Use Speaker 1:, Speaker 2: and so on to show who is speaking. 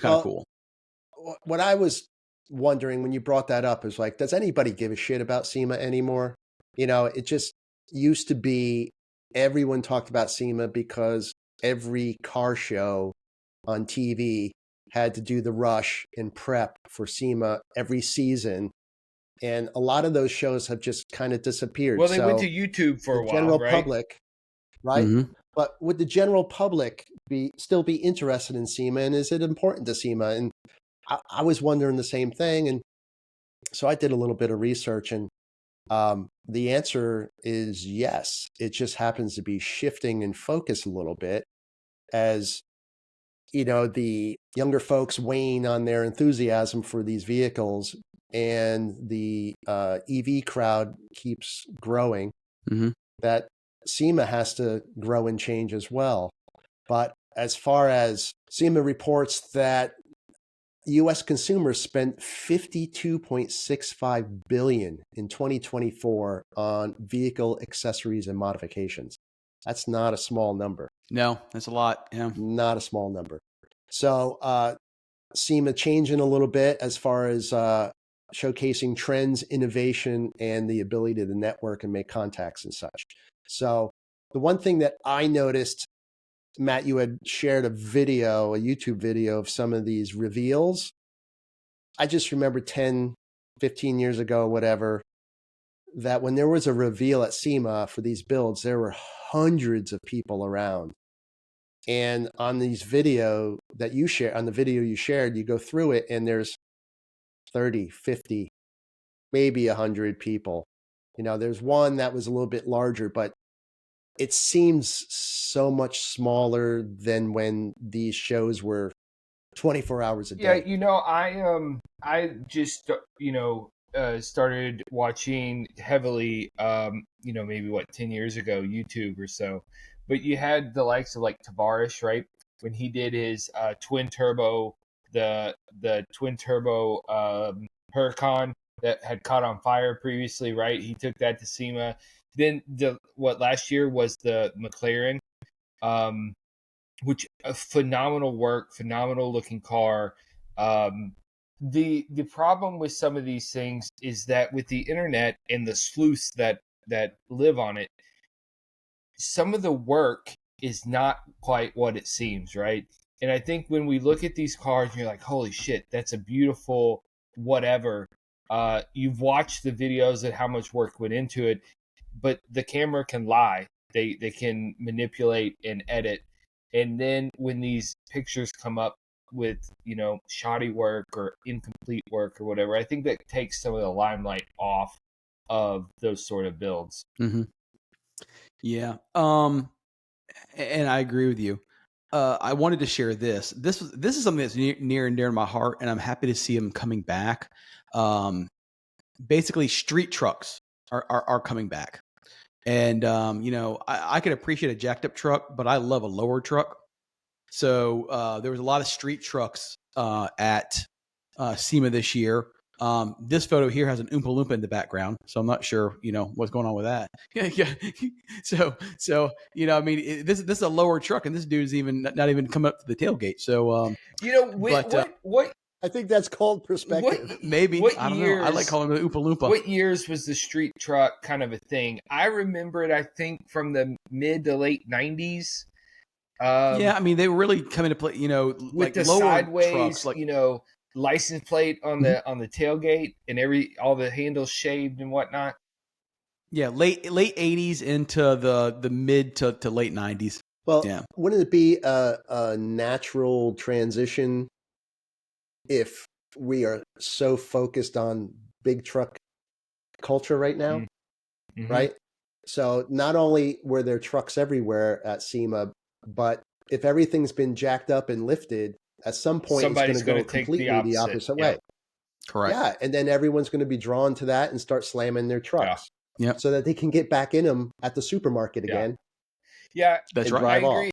Speaker 1: kind of cool.
Speaker 2: What I was wondering when you brought that up is like, does anybody give a shit about SEMA anymore? It just used to be everyone talked about SEMA because every car show on TV had to do the rush and prep for SEMA every season. And a lot of those shows have just kind of disappeared.
Speaker 3: Well, they went to YouTube for a while,
Speaker 2: general
Speaker 3: right?
Speaker 2: public, right?
Speaker 1: Mm-hmm.
Speaker 2: But would the general public still be interested in SEMA, and is it important to SEMA? And I was wondering the same thing, and so I did a little bit of research, and the answer is yes. It just happens to be shifting in focus a little bit as the younger folks wane on their enthusiasm for these vehicles, and the EV crowd keeps growing.
Speaker 1: Mm-hmm.
Speaker 2: That SEMA has to grow and change as well. But as far as SEMA reports that U.S. consumers spent $52.65 billion in 2024 on vehicle accessories and modifications. That's not a small number.
Speaker 1: No, that's a lot. Yeah.
Speaker 2: Not a small number. So SEMA changing a little bit as far as showcasing trends, innovation, and the ability to network and make contacts and such. So the one thing that I noticed, Matt, you had shared a YouTube video of some of these reveals. I just remember 10, 15 years ago, whatever, that when there was a reveal at SEMA for these builds, there were hundreds of people around. And on these video that you share, on the video you shared, you go through it and there's 30, 50, maybe 100 people. There's one that was a little bit larger, but it seems so much smaller than when these shows were 24 hours a day.
Speaker 3: Yeah, I just started watching heavily maybe 10 years ago, YouTube or so. But you had the likes of like Tavares, right? When he did his twin turbo, the twin turbo Huracan that had caught on fire previously, right? He took that to SEMA. Then last year was the McLaren, which a phenomenal work, phenomenal looking car. The problem with some of these things is that with the internet and the sleuths that live on it, some of the work is not quite what it seems, right? And I think when we look at these cars, you're like, holy shit, that's a beautiful whatever. You've watched the videos of how much work went into it, but the camera can lie. They can manipulate and edit. And then when these pictures come up with, shoddy work or incomplete work or whatever, I think that takes some of the limelight off of those sort of builds.
Speaker 1: Mm-hmm. Yeah. And I agree with you. I wanted to share this. This is something that's near and dear to my heart, and I'm happy to see them coming back. Basically, street trucks are coming back. And, I could appreciate a jacked up truck, but I love a lower truck. So there was a lot of street trucks at SEMA this year. This photo here has an Oompa Loompa in the background, so I'm not sure, what's going on with that. Yeah. So this is a lower truck, and this dude's not even coming up to the tailgate. So,
Speaker 3: what?
Speaker 2: I think that's called perspective.
Speaker 1: Maybe. I don't know. I like calling it Oompa Loompa.
Speaker 3: What years was the street truck kind of a thing? I remember it, I think, from the mid to late 90s.
Speaker 1: Yeah, I mean, they were really coming to play,
Speaker 3: with
Speaker 1: like
Speaker 3: the
Speaker 1: lower
Speaker 3: sideways,
Speaker 1: trucks, like,
Speaker 3: license plate on the tailgate and all the handles shaved and whatnot.
Speaker 1: Yeah, late 80s into the mid to late 90s.
Speaker 2: Well,
Speaker 1: yeah.
Speaker 2: Wouldn't it be a natural transition if we are so focused on big truck culture right now,
Speaker 3: Mm-hmm.
Speaker 2: right? So not only were there trucks everywhere at SEMA, but if everything's been jacked up and lifted, at some point
Speaker 3: somebody's
Speaker 2: it's going to go completely the opposite way.
Speaker 1: Correct.
Speaker 2: Yeah, and then everyone's going to be drawn to that and start slamming their trucks,
Speaker 1: so
Speaker 2: that they can get back in them at the supermarket again.
Speaker 3: Yeah,
Speaker 1: that's
Speaker 2: and
Speaker 1: right.
Speaker 2: Drive off.